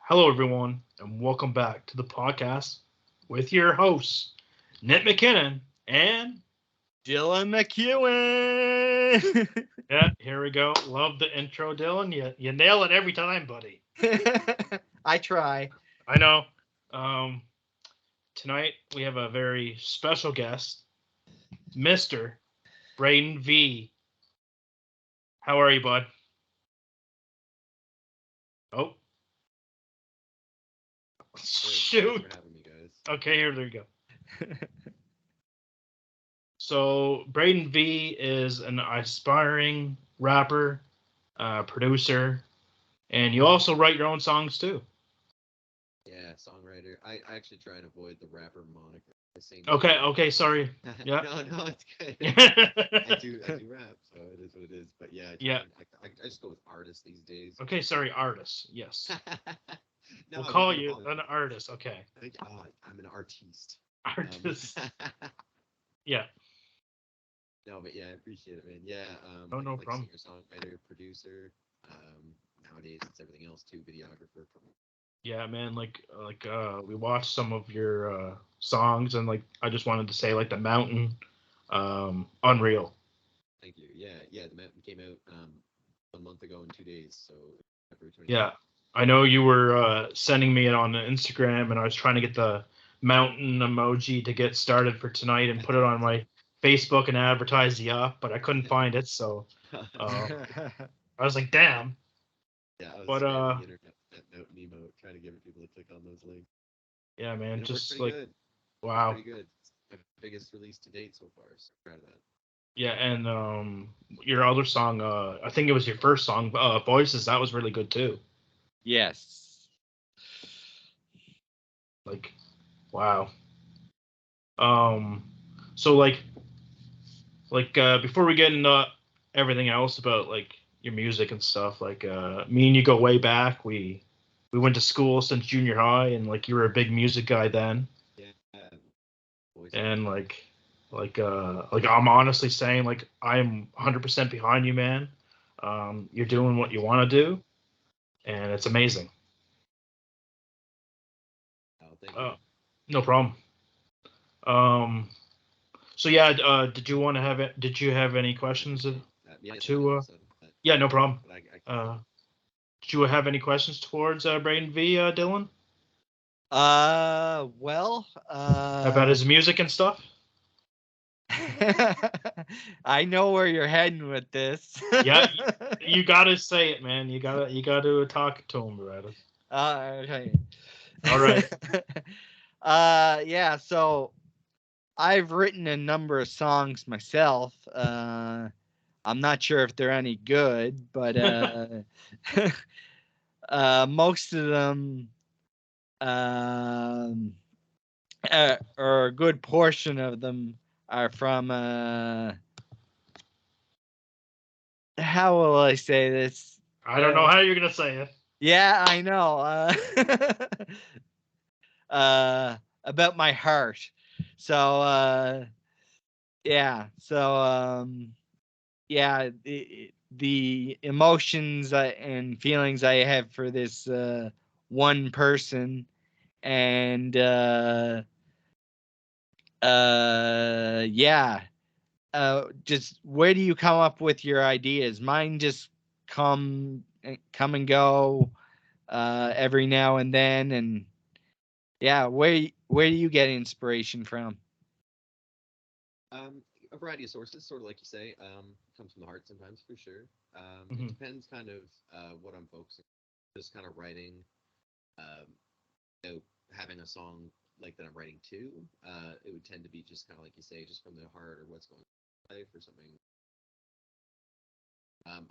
Hello, everyone, and welcome back to the podcast with your hosts, Nick McKinnon, and Dylan McEwen. yeah, here we go. Love the intro, Dylan. You nail it every time, buddy. I try. I know. Um, Tonight we have a very special guest, Mister BraedenV. How are you, bud? Oh, Thanks shoot. for having me, guys. Okay, here we go. So BraedenV is an aspiring rapper, producer, and you also write your own songs too. Yeah, songwriter. I actually try and avoid the rapper moniker. I sing. Okay, sorry. Yeah. No, it's good. I do rap, so it is what it is. But yeah, Yeah. I just go with artists these days. Okay, sorry, artist. Yes. No, We'll call we you can an artist. Okay. I'm an artiste. Artist. Yeah. No, but yeah, I appreciate it, man. Yeah, Oh, no like problem. singer, songwriter, producer. Nowadays it's everything else too, videographer. Yeah, man, we watched some of your songs and like I just wanted to say like The Mountain, unreal. Thank you. Yeah. The Mountain came out 1 month ago in 2 days, so February 20th. Yeah. I know you were sending me it on Instagram and I was trying to get the mountain emoji to get started for tonight and put it on my Facebook and advertise the up, but I couldn't find it, so uh, I was like, damn. Yeah, I was But spamming the internet with that mountain emote, trying to get people to click on those links. yeah, man, And it worked just pretty like good. wow. Pretty good. It's my biggest release to date so far, so proud of that. Yeah, and your other song, I think it was your first song, Voices, that was really good too. Yes. Like, wow. Um, so before we get into everything else about like your music and stuff, like me and you go way back. We went to school since junior high, and like you were a big music guy then, Yeah. Voice. and like I'm honestly saying like I'm 100% behind you, man. You're doing what you want to do, and it's amazing. Oh, thank you. Uh, no problem. Um, so yeah, did you have any questions Yeah, thank you. to? So, Yeah, no problem. but Uh, did you have any questions towards BraedenV, Dylan, Well, about his music and stuff? I know where you're heading with this. Yeah, you gotta say it, man. You gotta talk to him about it. Okay. All right. Yeah, so I've written a number of songs myself. I'm not sure if they're any good, but most of them, um, or a good portion of them, are from. How will I say this? I don't know how you're gonna say it. Yeah, I know. About my heart. So, yeah. So, yeah, the emotions and feelings I have for this one person, and yeah, just where do you come up with your ideas? Mine just come and go every now and then, and yeah, where do you get inspiration from? a variety of sources, sort of like you say. Comes from the heart sometimes, for sure. It Hmm. depends kind of what I'm focusing. Just kind of writing. Um, you know, having a song like that I'm writing to, it would tend to be just kind of like you say, just from the heart or what's going on in life or something.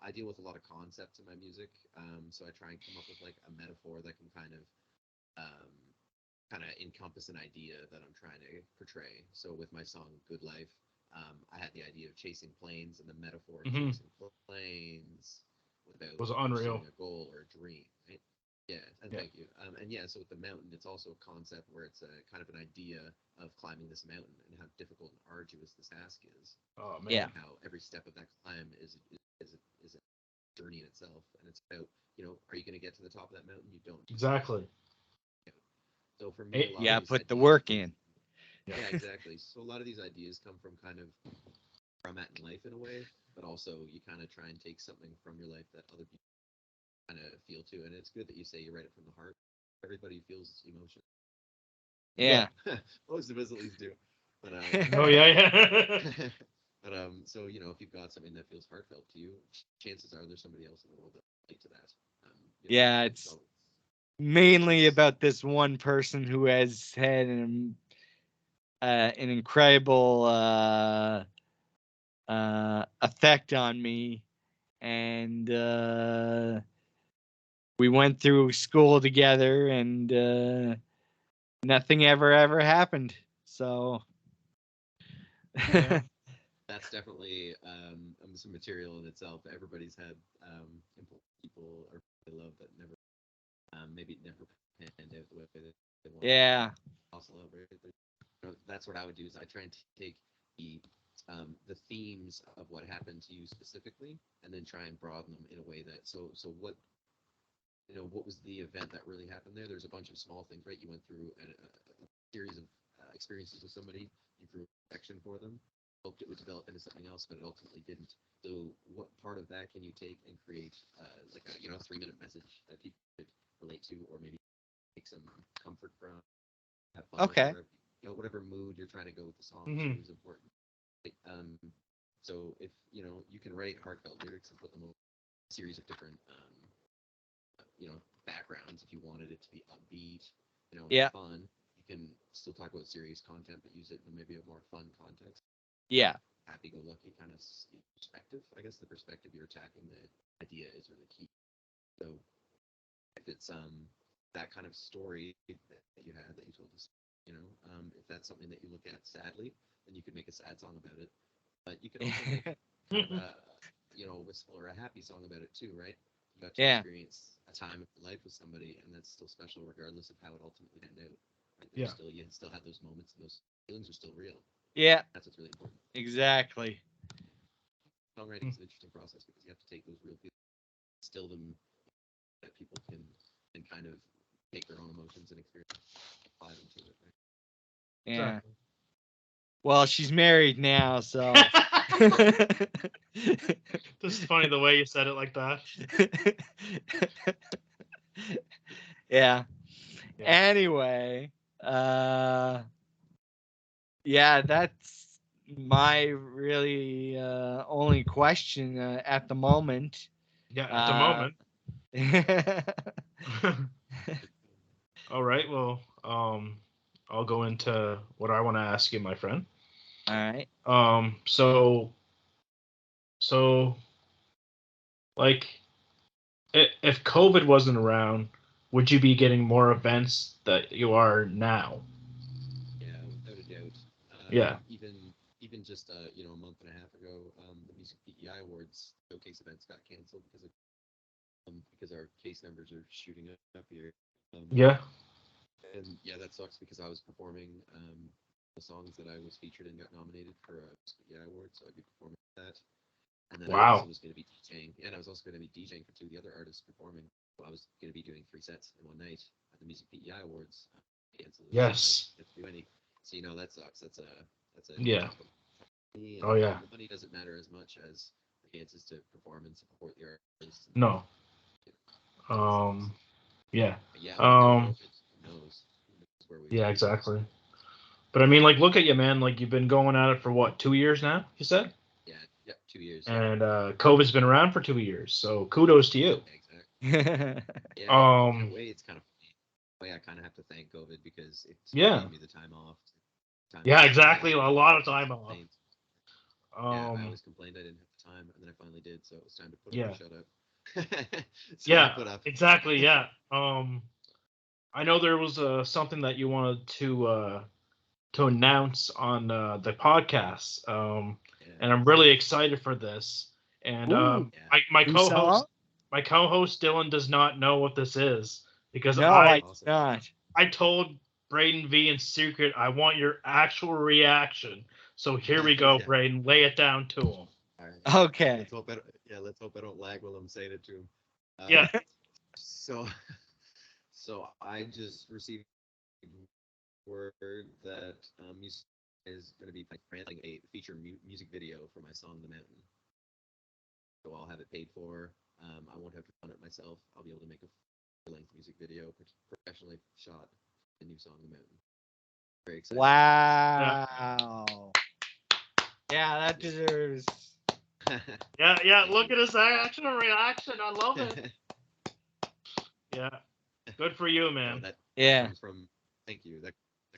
I deal with a lot of concepts in my music, so I try and come up with like a metaphor that can um, kind of encompass an idea that I'm trying to portray. So with my song "Good Life," I had the idea of chasing planes and the metaphor of Hmm. chasing planes without Was unreal. pursuing a goal or a dream. Right? Yeah, and Yeah. thank you. And yeah, so with the mountain, it's also a concept where it's a kind of an idea of climbing this mountain and how difficult and arduous this task is. Oh Yeah. man. How every step of that climb is a journey in itself, and it's about are you going to get to the top of that mountain? You don't. Exactly. So for me, a lot Yeah, of these put the ideas work come in. Yeah, exactly. So a lot of these ideas come from kind of where I'm at in life in a way, but also you kind of try and take something from your life that other people kind of feel too. And it's good that you say you write it from the heart. Everybody feels emotion. Yeah. Most of us at least do. But Oh yeah. but so if you've got something that feels heartfelt to you, chances are there's somebody else in the world that relate to that. Yeah, it's mainly about this one person who has had an incredible effect on me, and we went through school together, and nothing ever happened. So Yeah. That's definitely some material in itself. Everybody's had people or they love that never maybe never panned out the way they want. yeah, That's what I would do. Is I try and take the themes of what happened to you specifically, and then try and broaden them in a way that so what was the event that really happened there? There's a bunch of small things, right? You went through a series of experiences with somebody. You grew affection for them. Hoped it would develop into something else, but it ultimately didn't. So, what part of that can you take and create like a 3-minute message that people could relate to, or maybe take some comfort from, have fun okay, with, whatever mood you're trying to go with the song Mhm. is important. Like, so if you can write heartfelt lyrics and put them over a series of different backgrounds. If you wanted it to be upbeat, yeah, fun, you can still talk about serious content, but use it in maybe a more fun context. yeah, Happy-go-lucky kind of perspective. I guess the perspective you're attacking the idea is really key. So if it's that kind of story that you had that you told us, if that's something that you look at sadly, then you could make a sad song about it. But you could also make kind of a wistful or a happy song about it too, right? You got to yeah, experience a time of life with somebody, and that's still special regardless of how it ultimately ended out. Right? Yeah. You still have those moments, and those feelings are still real. yeah, That's what's really important. exactly. Songwriting is an interesting process because you have to take those real feelings, distill them, that people can kind of take their own emotions and experience, apply them to it. Right? Yeah. Exactly. Well, she's married now, so. This is funny the way you said it like that. Yeah. Yeah. Anyway, yeah, that's my really only question at the moment. Yeah, at the moment. All All right. Well, I'll go into what I want to ask you, my friend. right. So like, if COVID wasn't around, would you be getting more events that you are now? Yeah, without a doubt. Yeah. Even just a month and a half ago, the Music PEI Awards showcase events got canceled because our case numbers are shooting up here. Yeah. And yeah, that sucks because I was performing the songs that I was featured and got nominated for a PEI award, so I'd be performing that. And then I also Wow. was going to be DJing, and I was also going to be DJing for 2 of the other artists performing. So I was going to be doing 3 sets in one night at the Music PEI Awards. Canceled it, so I Yes. didn't get to do any. So that sucks. That's a Yeah. and Oh yeah. the money doesn't matter as much as the chances to perform and support the artists. No. So, Yeah. yeah, without Um. COVID, who knows? Who knows where we Yeah. would be. Exactly. But I mean, like, look at you, man. Like, you've been going at it for what, 2 years now? You said. Yeah, 2 years. And COVID's been around for 2 years, so kudos to you. Yeah, exactly. Yeah, in a Um. way, it's kind of funny. In a way, I kind of have to thank COVID because it Yeah. gave me the time off. Yeah. To Exactly. A lot of I time off. complained. Yeah, I Um. always complained I didn't have the time, and then I finally did, so it was time to put up or Yeah. shut up. So I Yeah. put up. Exactly. Yeah. I know there was something that you wanted to announce on the podcast. Yeah, And I'm really excited for this. And Ooh, yeah. my who saw? co-host Dylan does not know what this is because No, That's I did awesome. not. I told BraedenV in secret I want your actual reaction. So here we go, Yeah. Braden. Lay it down to him. All right. Okay. Let's hope I don't lag while I'm saying it to him. Yeah. So, so I just received word that music is going to be planning a feature music video for my song "The Mountain." So I'll have it paid for. I won't have to run it myself. I'll be able to make a full-length music video, professionally shot, the new song "The Mountain." Very excited. Wow. Yeah, that deserves. Yeah. Look at his action and reaction. I love it. Yeah. Good for you, man. That Yeah. comes from. Thank you. That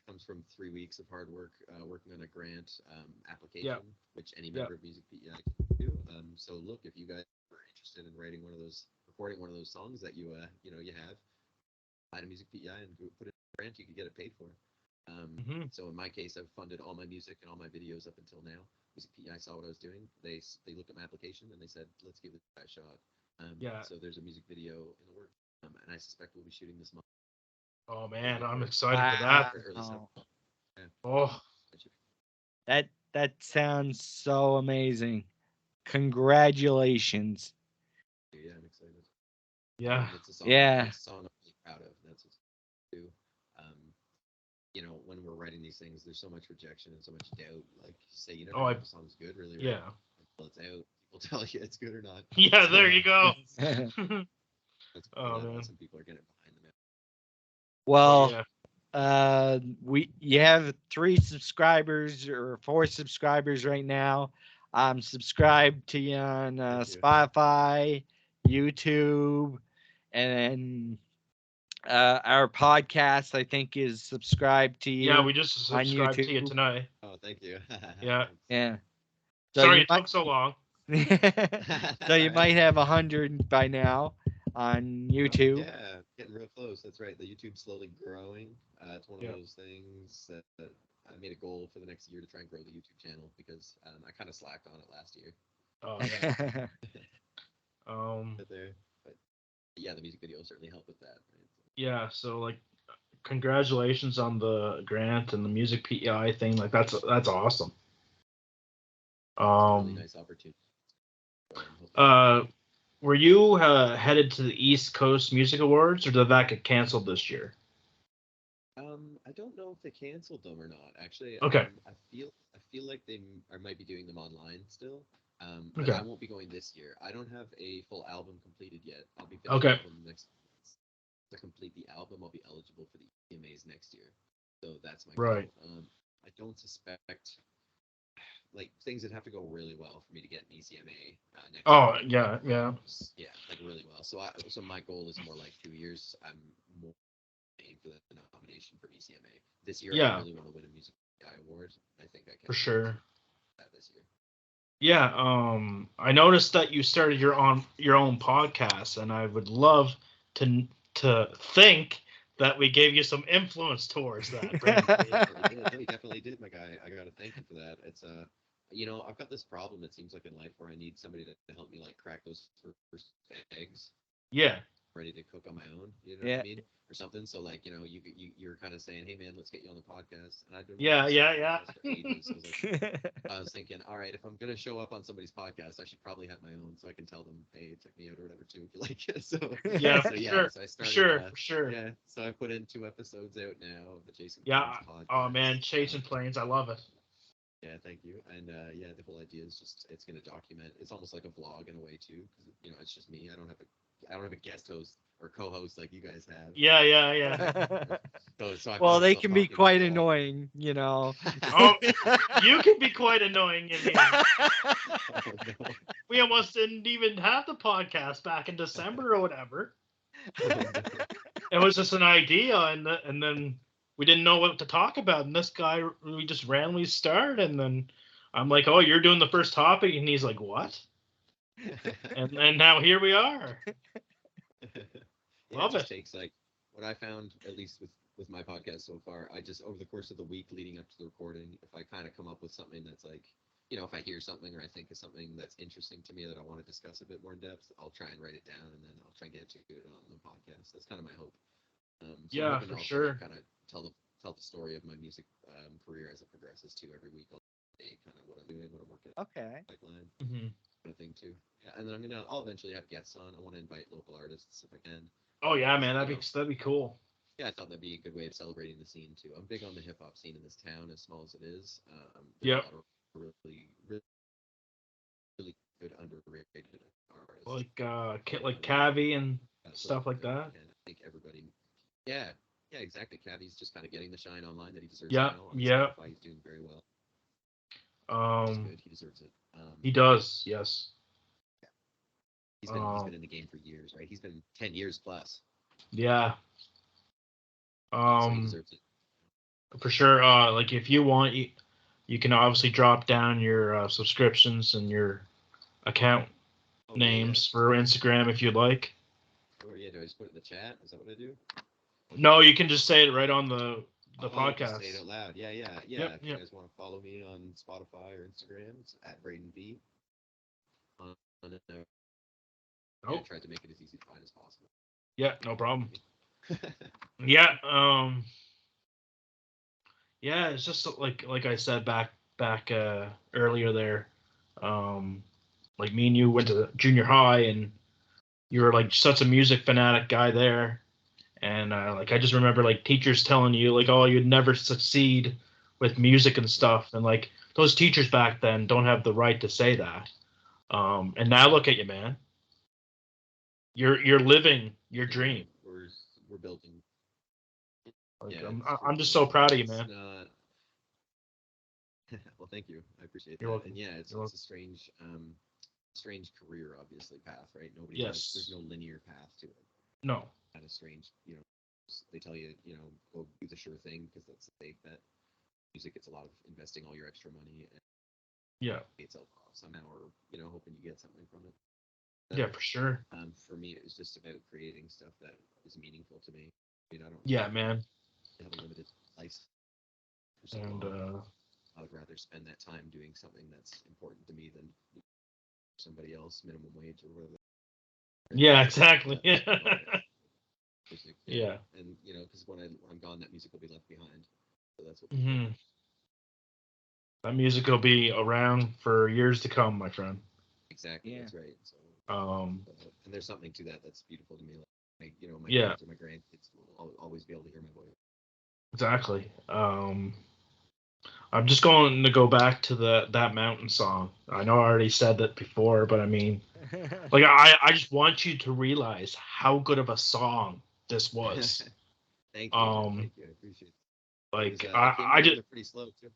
comes from 3 weeks of hard work working on a grant application, which any member of Music PEI can do. So look, if you guys are interested in recording one of those songs that you have, apply to Music PEI and put it in a grant, you could get it paid for. So in my case, I've funded all my music and all my videos up until now. Music PEI saw what I was doing. They looked at my application and they said, let's give it a shot. So there's a music video in the works, and I suspect we'll be shooting this month. Oh man, I'm excited for that. Yeah. Oh, that sounds so amazing. Congratulations. Yeah, I'm excited. yeah. It's a song. Yeah. It's a song I'm really proud of. That's what I do. When we're writing these things, there's so much rejection and so much doubt. Like, you say, you never know if a song's good, really. Right? Yeah. Until it's out, people tell you it's good or not. Yeah, there you go. That's Oh man. Some people are getting behind them. Well, yeah. You have 3 subscribers or 4 subscribers right now. I'm subscribed to you on Spotify, YouTube, and our podcast, I think, is subscribed to you. Yeah, we just on subscribed to you YouTube. tonight. Oh, thank you. Yeah. Yeah. Sorry it took so long. So you might have 100 by now on YouTube. Yeah, getting real close. That's right. The YouTube's slowly growing. It's one of those things that I made a goal for the next year to try and grow the YouTube channel because I kind of slacked on it last year. Oh yeah. But yeah, the music video will certainly help with that. Right? Yeah, so like congratulations on the grant and the Music PEI thing. Like that's awesome. Really nice opportunity. Were you headed to the East Coast Music Awards, or did that get canceled this year? I don't know if they canceled them or not. Actually, okay. I feel like they might be doing them online still. But I won't be going this year. I don't have a full album completed yet. I'll be finishing up on the next. To complete the album, I'll be eligible for the EMAs next year. So that's my goal. I don't suspect. Like, things would have to go really well for me to get an ECMA next year. Yeah, like really well. So my goal is more like 2 years. I'm more aiming for the nomination for ECMA this year. I really want to win a Music Award. I think I can for sure. That this year. Yeah, I noticed that you started your own podcast, and I would love to think that we gave you some influence towards that. We definitely did, my guy. I gotta thank you for that. It's I've got this problem. It seems like in life where I need somebody to help me like crack those first eggs. Yeah. Ready to cook on my own. You know what I mean? Or something. So like you're kind of saying, hey man, let's get you on the podcast. And I've been for ages. I was thinking, all right, if I'm gonna show up on somebody's podcast, I should probably have my own, so I can tell them, hey, check me out or whatever too, if you like it. So So I started. Sure. Yeah. So I put in 2 episodes out now of the Chasing Planes podcast. Oh man, Chasing Planes, I love it. Yeah, thank you. And the whole idea is just it's gonna document. It's almost like a vlog in a way too, because it's just me. I don't have a guest host or co-host like you guys have. Yeah. Well, they can be quite annoying, Oh, you can be quite annoying. We almost didn't even have the podcast back in December or whatever. It was just an idea, and then we didn't know what to talk about. And this guy, we just randomly started, and then I'm like, "Oh, you're doing the first topic," and he's like, "What?" and now here we are. Love it. Takes like what I found, at least with my podcast so far. I just over the course of the week leading up to the recording, if I kind of come up with something that's like, if I hear something or I think of something that's interesting to me that I want to discuss a bit more in depth, I'll try and write it down and then I'll try and get to it on the podcast. That's kind of my hope. So for sure. Kind of tell the story of my music career as it progresses too. Every week I'll say kind of what I'm doing, what I'm working on. Okay. Pipeline. Kind of thing too. Yeah, and then I'll eventually have guests on. I want to invite local artists if I can. Oh yeah, man, that'd be cool. Yeah, I thought that'd be a good way of celebrating the scene too. I'm big on the hip hop scene in this town, as small as it is. There's Yep. a lot of really, really, really good underrated artists. Like Cavi and So, stuff like that. and I think everybody, yeah, yeah, exactly. Cavi's just kind of getting the shine online that he deserves Yeah, now. On yeah. Spotify, he's doing very well. He's good. He deserves it. He does. Yes. He's been in the game for years, right? He's been 10 years plus. Yeah. So he deserves it. For sure. Like if you want, you can obviously drop down your subscriptions and your account names for Instagram if you'd like. Or yeah, do I just put it in the chat? Is that what I do? No, you can just say it right on the podcast. Say it out loud. Yeah. Yep, If you guys want to follow me on Spotify or Instagram, it's at BraedenV. I tried to make it as easy to find as possible. Yeah, no problem. Yeah. Yeah, it's just like I said back earlier there. Like me and you went to junior high, and you were like such a music fanatic guy there. And like I just remember like teachers telling you like, oh, you'd never succeed with music and stuff. And like those teachers back then don't have the right to say that. And now look at you, man. You're living your dream. We're building. Like, Yeah, I'm just so proud of you, man. Well, thank you. I appreciate You're that. welcome. And yeah, it's a strange career, obviously, path, right? There's no linear path to it. No. Kind of strange, they tell you, go do the sure thing because that's a safe bet. Music, it's a lot of investing all your extra money and itself off somehow, or hoping you get something from it. Yeah, for sure. For me, it was just about creating stuff that is meaningful to me. I don't. Yeah, man. Have a limited life. And I would rather spend that time doing something that's important to me than somebody else minimum wage or whatever. Yeah, exactly. Music, yeah. And because when I'm gone, that music will be left behind. So that's what. That music will be around for years to come, my friend. Exactly. Yeah. That's right. So. And there's something to that that's beautiful to me. Like, my kids or my grandkids will always be able to hear my voice. Exactly. I'm just going to go back to that mountain song. I know I already said that before, but I mean, like I just want you to realize how good of a song this was. Thank you. Thank you. I appreciate it. Like I just pretty slow too.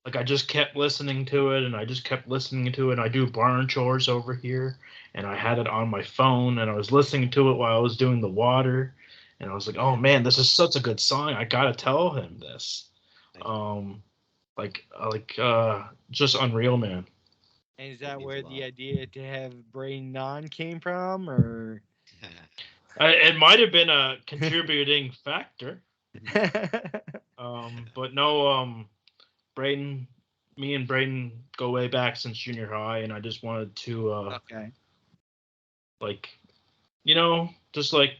Like I just kept listening to it, and I just kept listening to it. And I do barn chores over here, and I had it on my phone, and I was listening to it while I was doing the water, and I was like, "Oh man, this is such a good song! I gotta tell him this." Just unreal, man. And is that where the idea to have BraedenV came from, or? It might have been a contributing factor. But no, me and Braeden go way back since junior high, and I just wanted to, just like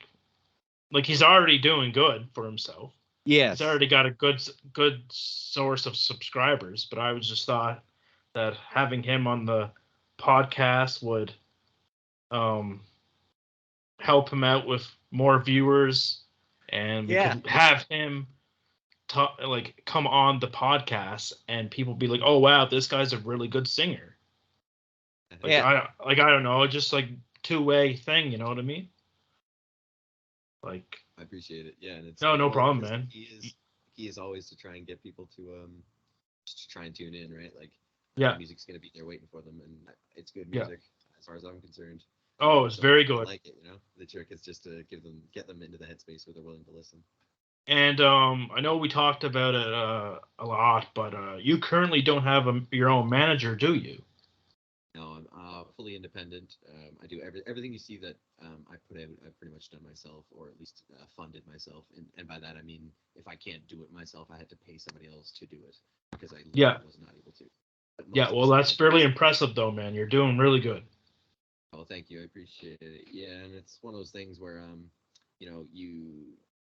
he's already doing good for himself. Yes. He's already got a good source of subscribers, but I was just thought that having him on the podcast would help him out with more viewers, and we could have him come on the podcast, and people be like, "Oh wow, this guy's a really good singer." I don't know, just like two-way thing, you know what I mean? Like, I appreciate it. Yeah, and it's no problem, man. He is always to try and get people to try and tune in, right? Like, music's gonna be there waiting for them, and it's good music as far as I'm concerned. Oh, it's very good. I like it, The trick is just to get them into the headspace where they're willing to listen. And I know we talked about it a lot, but you currently don't have your own manager, do you? No, I'm fully independent. I do everything you see that I put out. I've pretty much done myself, or at least funded myself. And by that I mean, if I can't do it myself, I had to pay somebody else to do it because I was not able to. Yeah, well, that's fairly impressive, though, man. You're doing really good. Oh, thank you. I appreciate it. Yeah, and it's one of those things where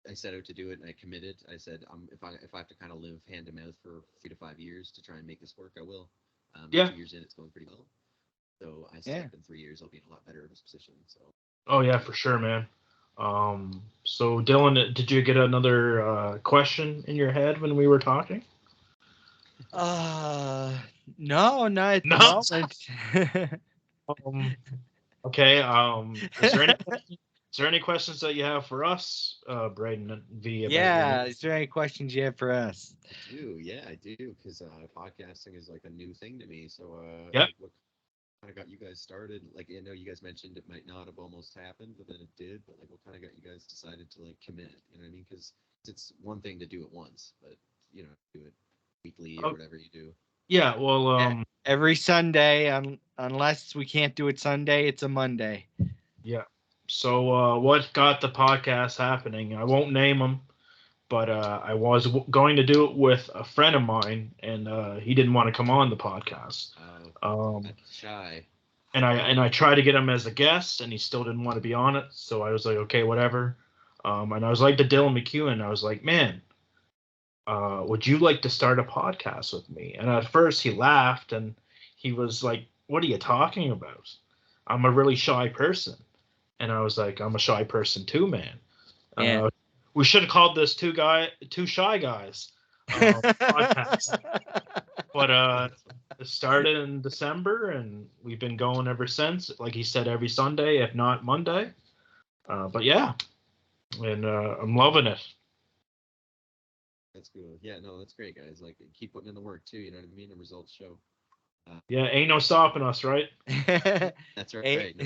I set out to do it and I committed. I said, if I have to kind of live hand to mouth for 3 to 5 years to try and make this work, I will. 2 years in, it's going pretty well. So I suspect in 3 years I'll be in a lot better of a position. So. Oh yeah, for sure, man. So Dylan, did you get another question in your head when we were talking? No, not at the No. moment. Okay. Is there any questions that you have for us, BraedenV, about Yeah, is there any questions you have for us? I do, because podcasting is like a new thing to me. So, Yep. like, what kind of got you guys started? Like, I know you guys mentioned it might not have almost happened, but then it did. But like, what kind of got you guys decided to like commit? You know what I mean? Because it's one thing to do it once, but do it weekly or whatever you do. Yeah. Well. Every Sunday, unless we can't do it Sunday, it's a Monday. Yeah. So what got the podcast happening? I won't name him, but I was going to do it with a friend of mine, and he didn't want to come on the podcast. Shy. And I tried to get him as a guest, and he still didn't want to be on it. So I was like, okay, whatever. And I was like to Dylan McEwen. I was like, man, would you like to start a podcast with me? And at first he laughed, and he was like, what are you talking about? I'm a really shy person. And I was like, I'm a shy person too, man. Yeah. We should have called this two shy guys podcast. But it started in December, and we've been going ever since. Like he said, every Sunday, if not Monday. But yeah, and I'm loving it. That's cool. Yeah, no, that's great, guys. Like, keep putting in the work too. You know what I mean? The results show. Yeah, ain't no stopping us, right? That's right. Right.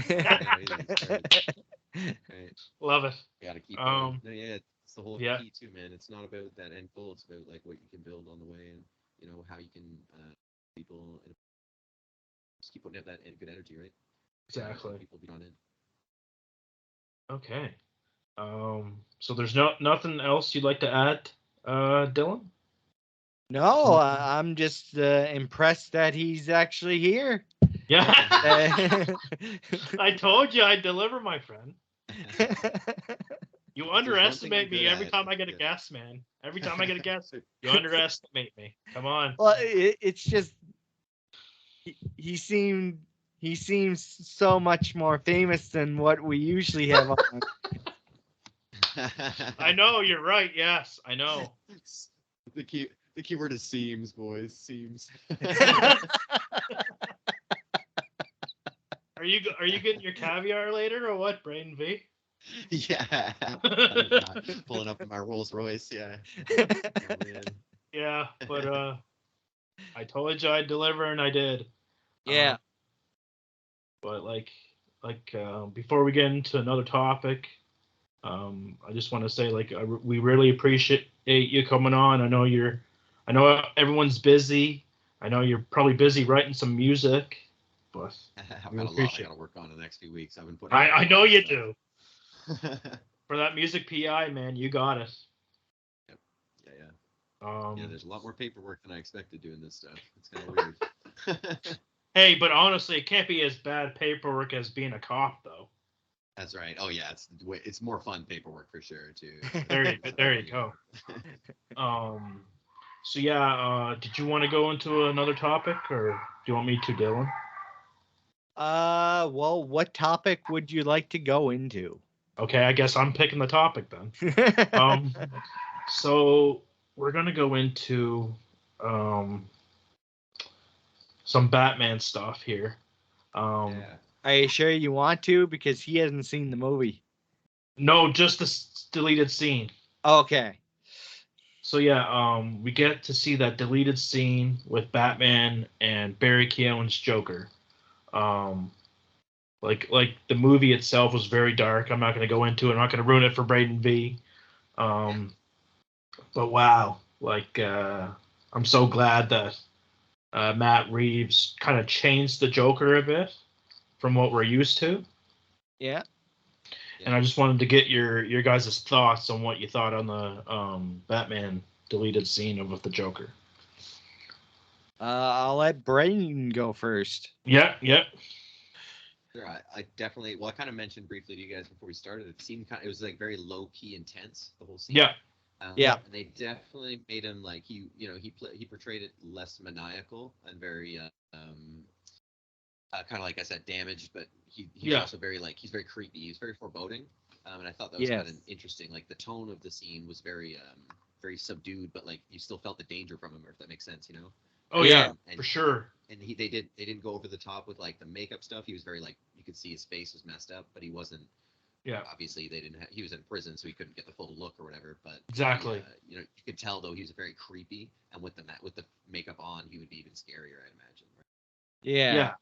Love it. You gotta keep going. No, yeah, it's the whole Yeah. key too, man. It's not about that end goal. It's about like what you can build on the way, and how you can people and just keep putting out that good energy, right? Exactly. People be on in. Okay. So there's nothing else you'd like to add, Dylan? No, I'm just impressed that he's actually here. Yeah. I told you I'd deliver, my friend. You underestimate me every time I get a guest, man. Every time I get a guest, you underestimate me. Come on. Well, it's just he seems so much more famous than what we usually have on. I know, you're right. Yes, I know. The keyword is seems, boys. Seems. Are you getting your caviar later or what, BraedenV? Yeah. Pulling up in my Rolls Royce, yeah. Oh, man. Yeah, but I told you I'd deliver, and I did. Yeah. But before we get into another topic, I just want to say we really appreciate you coming on. I know everyone's busy. I know you're probably busy writing some music, but I've got a lot I got to work on in the next few weeks. I've been putting. I know you do. For that music PI, man, you got it. Yep. Yeah. There's a lot more paperwork than I expected doing this stuff. It's kind of weird. Hey, but honestly, it can't be as bad paperwork as being a cop, though. That's right. Oh yeah, it's more fun paperwork for sure too. There you go. So yeah, did you want to go into another topic, or do you want me to, Dylan? Well, what topic would you like to go into? Okay, I guess I'm picking the topic then. So we're gonna go into some Batman stuff here. Yeah. Are you sure you want to? Because he hasn't seen the movie. No, just the deleted scene. Okay. So yeah, we get to see that deleted scene with Batman and Barry Keoghan's Joker. Like the movie itself was very dark. I'm not going to go into it. I'm not going to ruin it for BraedenV. But wow, I'm so glad that Matt Reeves kind of changed the Joker a bit from what we're used to. Yeah. And I just wanted to get your guys' thoughts on what you thought on the Batman deleted scene of the Joker. I'll let Braden go first. Yep. Sure, I definitely. Well, I kind of mentioned briefly to you guys before we started. It was like very low key intense, the whole scene. Yeah. Yeah. And they definitely made him like he portrayed it less maniacal and very kind of like I said, damaged. But he's also very he's very creepy. He's very foreboding. And I thought that was kind of Yes. interesting. Like the tone of the scene was very very subdued, but like you still felt the danger from him, if that makes sense, you know. Oh Yeah. yeah, And for sure. and they didn't go over the top with like the makeup stuff. He was very like, you could see his face was messed up, but he wasn't. Yeah, Obviously they didn't. He was in prison, so he couldn't get the full look or whatever. But exactly. you know, you could tell though he was very creepy, and with the makeup on, he would be even scarier, I imagine. Right? Yeah.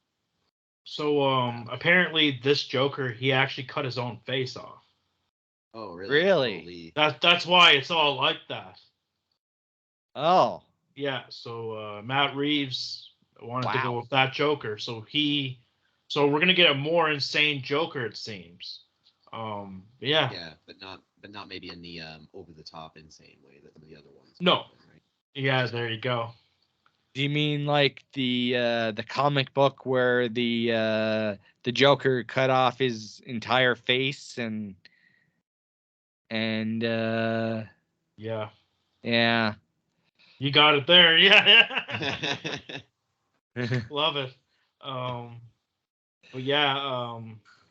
So apparently this Joker, he actually cut his own face off. Oh really? Really? Holy. That's why it's all like that. Oh. Yeah. So Matt Reeves wanted to go Wow. with that Joker. So we're gonna get a more insane Joker, it seems. Yeah. Yeah, but not maybe in the over the top insane way that the other ones. No. have been, right? Yeah. There you go. Do you mean like the comic book where the Joker cut off his entire face and Yeah. yeah. You got it there. Yeah. Love it. But yeah,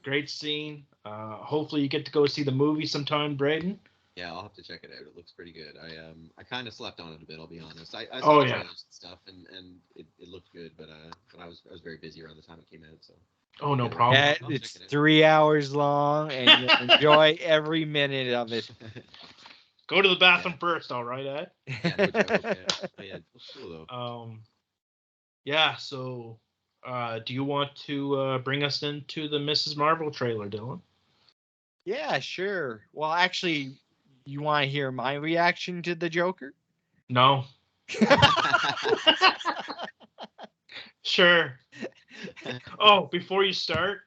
great scene. Hopefully you get to go see the movie sometime, Braden. Yeah, I'll have to check it out. It looks pretty good. I kind of slept on it a bit. I'll be honest. I Oh, saw yeah. trailers and stuff, and it looked good, but I was very busy around the time it came out. So Oh, no Yeah, problem. Yeah, I'll it's check it out. 3 hours long and you'll enjoy every minute of it. Go to the bathroom first, all right, Ed? Yeah, no joke. Yeah. But yeah, it looks cool though. Yeah. So, do you want to bring us into the Mrs. Marvel trailer, Dylan? Yeah, sure. Well, actually, you want to hear my reaction to the Joker? No. Sure. Oh, before you start,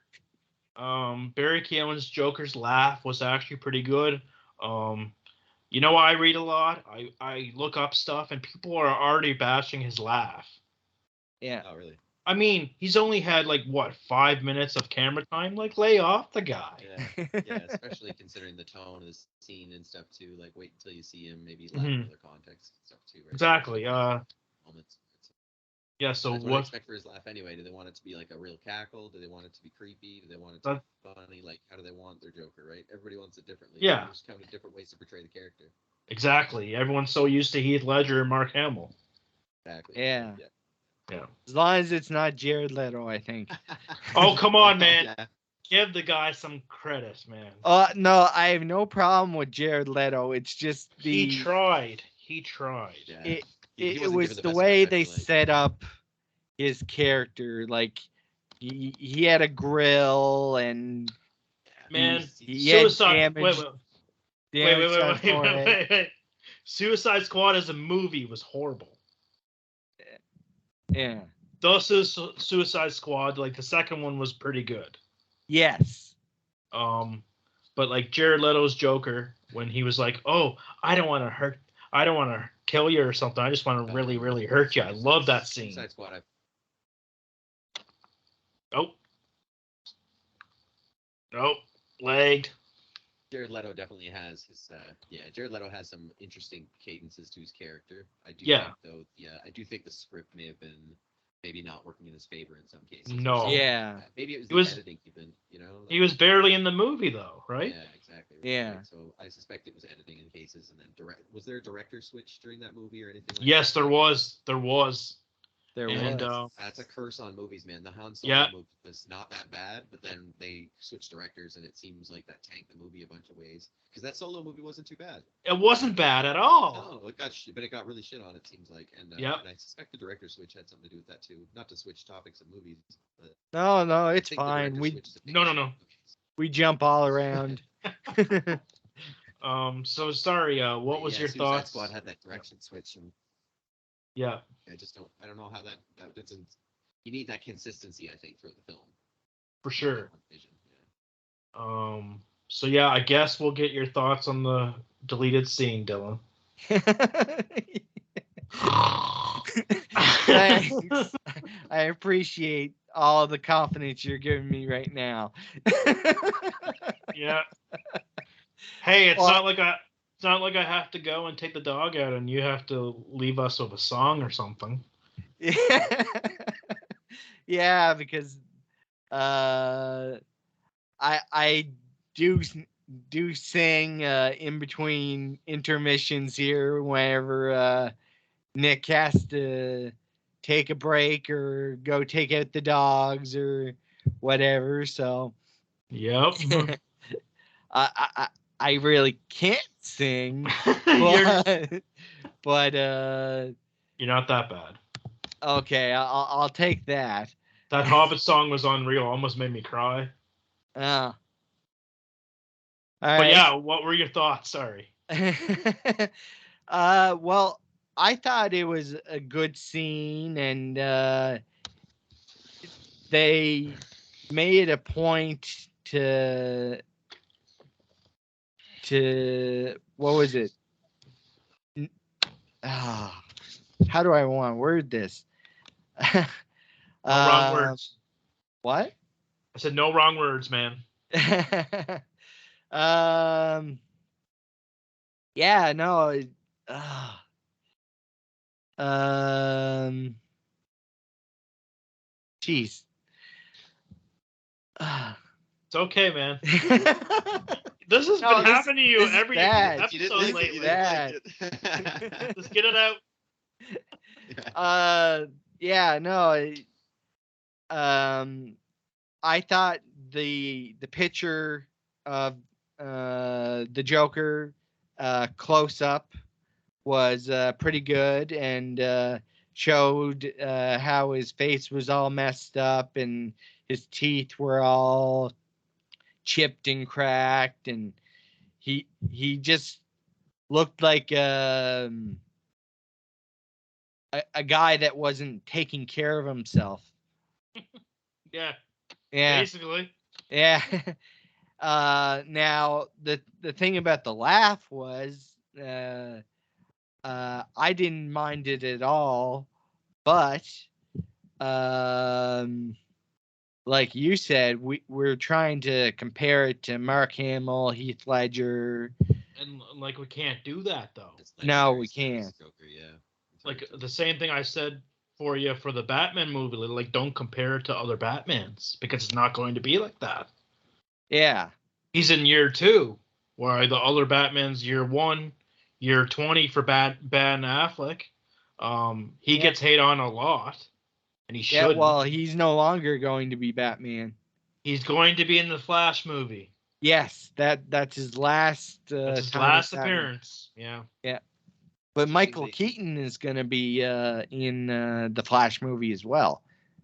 Barry Keoghan's Joker's laugh was actually pretty good. You know, I read a lot. I look up stuff, and people are already bashing his laugh. Yeah. Oh really? I mean, he's only had like what 5 minutes of camera time. Like, lay off the guy. Yeah, especially considering the tone of the scene and stuff too. Like, wait until you see him, maybe laugh Mhm. in other context and stuff too. Right? Exactly. Moments. Yeah. So That's what I what? expect for his laugh anyway. Do they want it to be like a real cackle? Do they want it to be creepy? Do they want it to That, be funny? Like, how do they want their Joker? Right? Everybody wants it differently. Yeah. There's kind of different ways to portray the character. exactly. Everyone's so used to Heath Ledger and Mark Hamill. Exactly. Yeah. Yeah. As long as it's not Jared Leto, I think. Oh, come on, man. Yeah. Give the guy some credit, man. No, I have no problem with Jared Leto. It's just He tried. He tried. Yeah. it He it wasn't was given the best way script, I they feel like. set up his character. Like he had a grill and Man, he had Suicide. Wait, damage on forehead. wait. Suicide Squad as a movie was horrible. Yeah. The Suicide Squad, like the second one, was pretty good. Yes. But like Jared Leto's Joker, when he was like, "Oh, I don't want to kill you or something. I just want to really, really hurt you." I love that scene. Suicide Squad. Oh, lagged. Jared Leto definitely has his. Jared Leto has some interesting cadences to his character. I do Yeah. think though. Yeah, I do think the script may have been maybe not working in his favor in some cases. No. Yeah. Maybe it was It the was- editing even. You know. He was barely in the movie though, right? Yeah, exactly. Yeah. Right. So I suspect it was editing in cases, and then was there a director switch during that movie or anything? Like Yes, that? there was. There was. There And, was. That's a curse on movies, man. The Han Solo Yeah. movie was not that bad, but then they switched directors, and it seems like that tanked the movie a bunch of ways. Because that Solo movie wasn't too bad. It wasn't bad at all. No, it got but it got really shit on. It seems like, and Yep. and I suspect the director switch had something to do with that too. Not to switch topics of movies, but No, I it's think the fine. director We switched to No. movies. we jump all around. So sorry. What was your Suicide thoughts? Squad had that direction switch, and Yeah. I don't know how that doesn't. You need that consistency, I think, for the film. For sure. Vision, yeah. So yeah, I guess we'll get your thoughts on the deleted scene, Dylan. Thanks. I appreciate all the confidence you're giving me right now. Yeah. Hey, it's Well- not like I have to go and take the dog out and you have to leave us with a song or something. Yeah, because I do sing in between intermissions here whenever Nick has to take a break or go take out the dogs or whatever. So Yep. I really can't sing, You're but not that bad. okay, I'll take that. That Hobbit song was unreal. Almost made me cry. All But right. yeah, what were your thoughts? Sorry. Well, I thought it was a good scene, and they made a point to what was it? How do I want to word this? No wrong words. What? I said no wrong words, man. Yeah, no. Jeez. It's okay, man. This has been happening to you every episode lately. Just get it out. Yeah, no. I thought the picture of the Joker close up was pretty good and showed how his face was all messed up and his teeth were all chipped and cracked, and he just looked like a guy that wasn't taking care of himself. Yeah. Yeah. Basically. Yeah. Now the thing about the laugh was I didn't mind it at all, but like you said, we're trying to compare it to Mark Hamill, Heath Ledger. And like we can't do that though. No, we can't. Joker, yeah. Like the same thing I said for you for the Batman movie. Like don't compare it to other Batmans because it's not going to be like that. Yeah. He's in year 2, where the other Batman's year 1, year 20 for Ben Affleck. He gets hate on a lot, and he shouldn't. Well, he's no longer going to be Batman. He's going to be in the Flash movie. Yes, that's his last. That's his last appearance. Yeah. Yeah. But Michael Keaton is going to be in the Flash movie as well.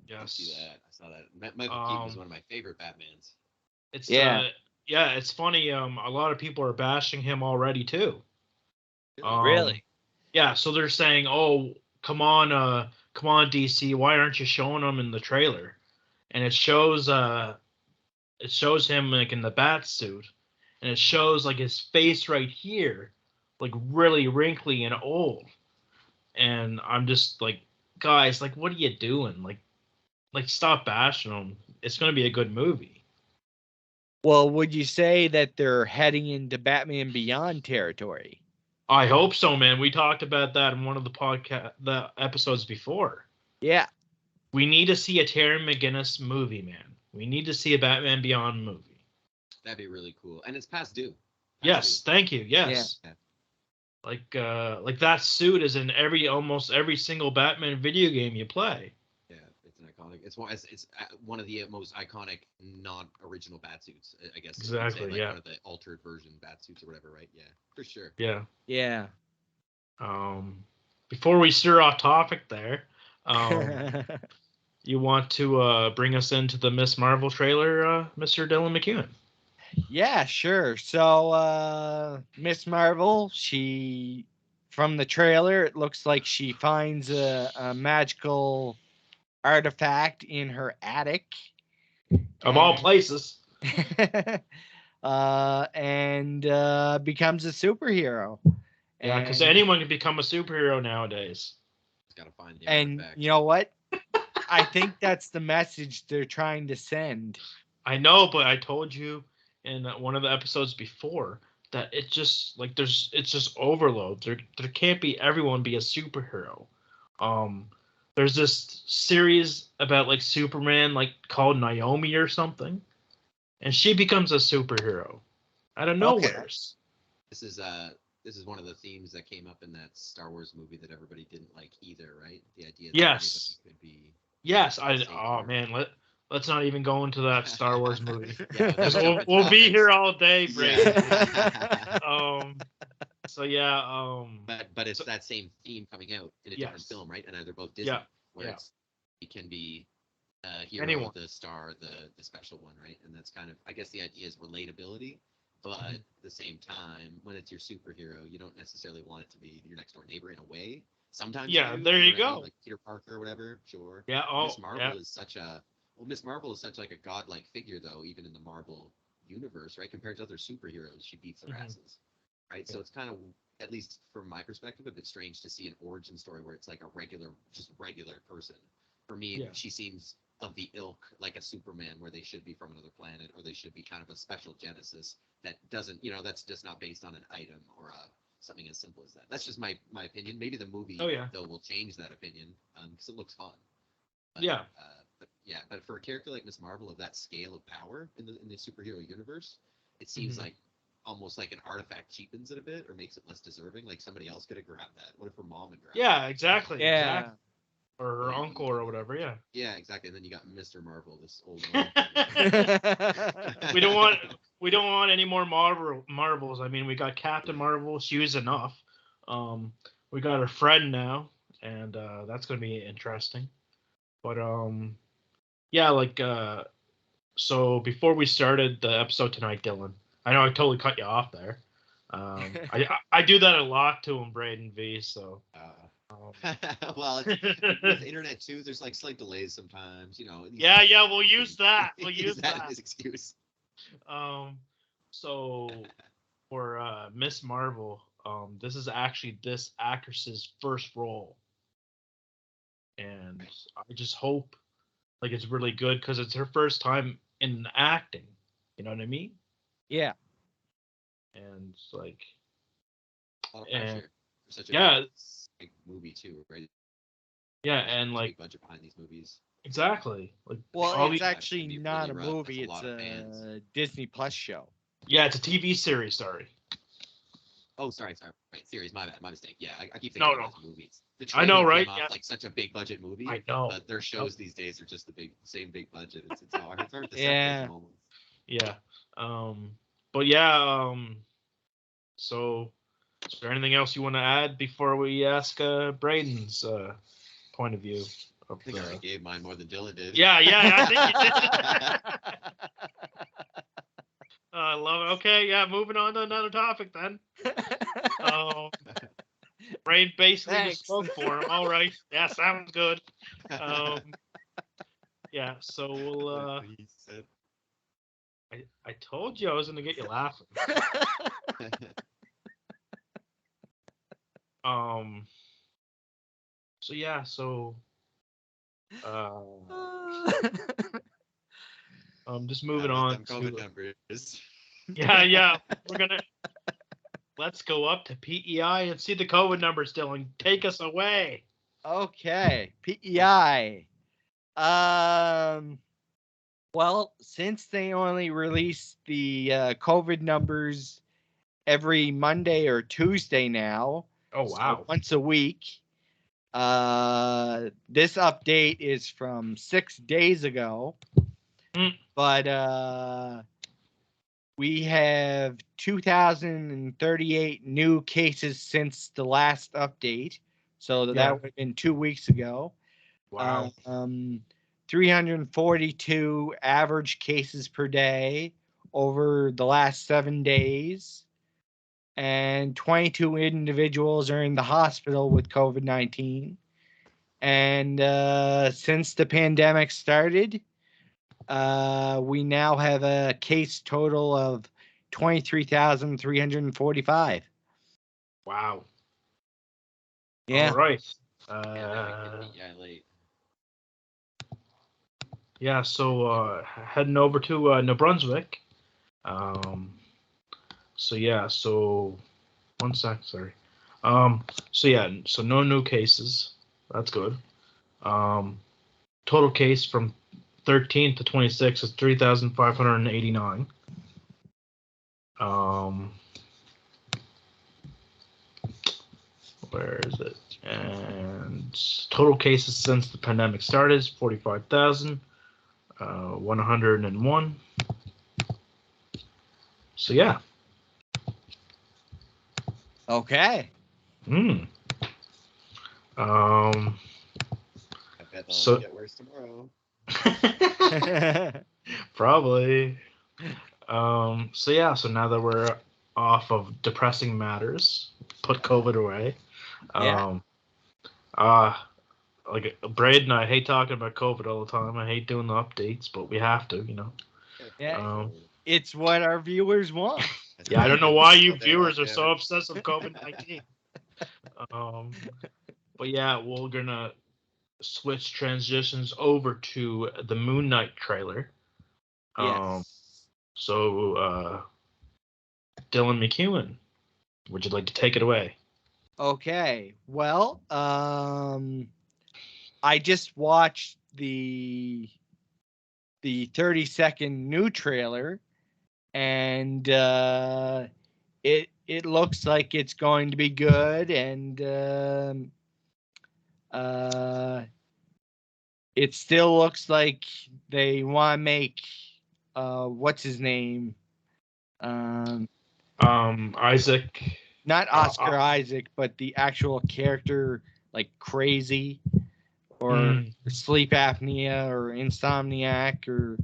Yes. I saw that. Michael Keaton was one of my favorite Batmans. It's it's funny. A lot of people are bashing him already too. Really? Yeah. So they're saying, "Oh, come on, DC. Why aren't you showing him in the trailer?" And it shows him like in the bat suit, and it shows like his face right here, like really wrinkly and old. And I'm just like, guys, like, what are you doing? Like stop bashing him. It's gonna be a good movie. Well, would you say that they're heading into Batman Beyond territory? I hope so, man. We talked about that in one of the episodes before. Yeah. We need to see a Terry McGinnis movie, man. We need to see a Batman Beyond movie. That'd be really cool. And it's past due. Thank you. Yes. Yeah. Like that suit is in almost every single Batman video game you play. Yeah, it's an iconic. It's one of the most iconic non-original Batsuits, I guess. Exactly. One of the altered version Batsuits or whatever, right? Yeah, for sure. Yeah. Yeah. Before we steer off topic, there, you want to bring us into the Miss Marvel trailer, Mr. Dylan McEwen? Yeah, sure. So, Miss Marvel, from the trailer, it looks like she finds a magical artifact in her attic. Of all places. And becomes a superhero. Yeah, because anyone can become a superhero nowadays. Just gotta find the artifact. And you know what? I think that's the message they're trying to send. I know, but I told you in one of the episodes before that it's just overload. There can't be everyone be a superhero. There's this series about like Superman, like called Naomi or something, and she becomes a superhero. out of Okay. nowhere. This is one of the themes that came up in that Star Wars movie that everybody didn't like either, right? The idea that Yes. anybody could be. Yes, savior. oh man, let's not even go into that Star Wars movie. Yeah, Because let's jump we'll into be topics. here all day, Braden. Yeah. So yeah, But it's that same theme coming out in a different yes. film, right? And they're both Disney, Yeah, where yeah. it can be hero, Anyone. the star, the special one, right? And that's kind of, I guess the idea is relatability, but Mhm. at the same time, when it's your superhero, you don't necessarily want it to be your next door neighbor in a way. Sometimes Yeah, you do, there know you what I mean? go. Like Peter Parker or whatever, sure. Yeah, Miss Marvel yeah. is such a Miss Marvel is such like a godlike figure though, even in the Marvel universe, right? Compared to other superheroes, she beats their Mhm. asses, right? Yeah. So it's kind of, at least from my perspective, a bit strange to see an origin story where it's like a just regular person. For me, Yeah. she seems of the ilk like a Superman, where they should be from another planet, or they should be kind of a special genesis that doesn't, that's just not based on an item or something as simple as that. That's just my opinion. Maybe the movie Oh yeah. though will change that opinion because it looks fun. But, Yeah. but for a character like Miss Marvel of that scale of power in the superhero universe, it seems Mhm. like almost like an artifact cheapens it a bit or makes it less deserving. Like somebody else could have grabbed that. What if her mom had grabbed Yeah, it? exactly. Yeah. Exactly. Or her uncle or whatever, yeah. Yeah, exactly. And then you got Mr. Marvel, this old we don't want any more Marvels. I mean, we got Captain Marvel. She was enough. We got her friend now, and that's going to be interesting. But yeah, like so before we started the episode tonight, Dylan, I know I totally cut you off there. I do that a lot to him, BraedenV. So. Well, with internet too, there's like slight delays sometimes, Yeah, we'll use that. We'll use that as excuse. So for Miss Marvel, this is actually this actress's first role, and I just hope like it's really good because it's her first time in acting. You know what I mean? Yeah. And like, A lot of and pressure for such a yeah, big movie too, right? yeah, and There's a like big budget behind these movies. exactly, like Well, all it's the actually be not really a rough. movie. That's a It's lot of fans. a Disney Plus show. yeah, it's a TV series. Sorry. Oh, sorry. Right, series. My bad. My mistake. Yeah, I keep thinking No, of no. it as movies. The I know, trailer right? came off Yeah. like such a big budget movie, I know. but their shows these days are just the same big budget. It's hard to separate Yeah. the moments. Yeah. But yeah, so is there anything else you want to add before we ask Braden's point of view? I think I already gave mine more than Dylan did. Yeah, I think you did. I love it. Okay, yeah, moving on to another topic then. Braden basically just spoke for him. All right. Yeah, sounds good. Yeah, so we'll I told you I was gonna get you laughing. So yeah, so just moving on to COVID numbers. yeah, let's go up to PEI and see the COVID numbers, Dylan. Take us away. Okay, PEI. Well, since they only release the COVID numbers every Monday or Tuesday now, Oh wow, so once a week. This update is from 6 days ago, but we have 2,038 new cases since the last update. So that would have been 2 weeks ago. Wow. 342 average cases per day over the last 7 days. And 22 individuals are in the hospital with COVID-19. And since the pandemic started, we now have a case total of 23,345. Wow. Yeah. All right. Late. Yeah, so heading over to New Brunswick. So one sec, sorry. So no new cases. That's good. Total case from 13th to 26th is 3,589. Um, where is it? And total cases since the pandemic started is 45,101. So yeah. Okay. Um. I bet they'll So get worse tomorrow. probably. So yeah. So now that we're off of depressing matters, put COVID away. Yeah. Like Braden, I hate talking about COVID all the time. I hate doing the updates, but we have to, Yeah. Um, It's what our viewers want. yeah, I don't know why you What they viewers want, are so yeah. obsessed with COVID-19. But yeah, we're gonna switch transitions over to the Moon Knight trailer. Yes. So Dylan McEwen, would you like to take it away? Okay. Well, I just watched the 30-second new trailer, and it looks like it's going to be good, and it still looks like they want to make what's his name, Isaac. not Oscar Isaac, but the actual character, like crazy or sleep apnea or insomniac or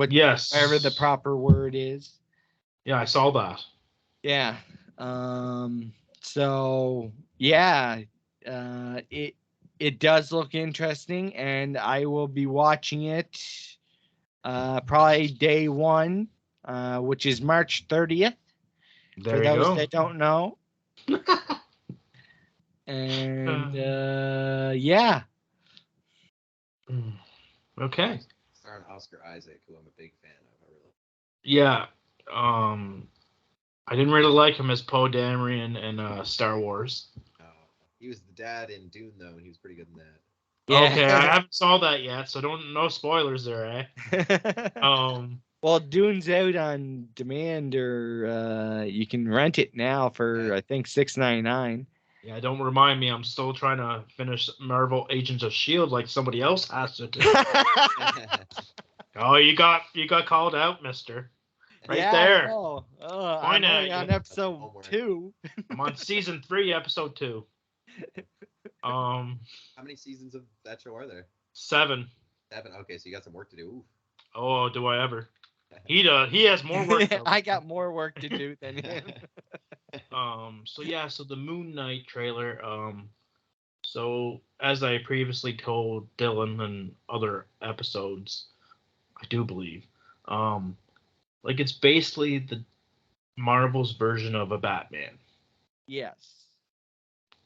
Yes. whatever the proper word is. Yeah, I saw that. Yeah. So yeah, it does look interesting, and I will be watching it probably day one, which is March 30th. There For you those go. that don't know. And yeah. Okay. Starring Oscar Isaac, who I'm a big fan of. Yeah. I didn't really like him as Poe Dameron in Star Wars. He was the dad in Dune, though, and he was pretty good in that. Yeah. Okay, I haven't saw that yet, so no spoilers there, eh? Well, Dune's out on demand, or you can rent it now for I think $6.99. Yeah, don't remind me. I'm still trying to finish Marvel Agents of Shield like somebody else has to do. Oh, you got called out, Mister. Right yeah, there. Oh, I'm Point only at on you. episode 2. I'm on season 3, episode 2. How many seasons of that show are there? 7. 7. Okay, so you got some work to do. Oof. Oh, do I ever? He has more work. I got more work to do than him. So yeah, so the Moon Knight trailer. So as I previously told Dylan in other episodes, I do believe, like it's basically the Marvel's version of a Batman. Yes.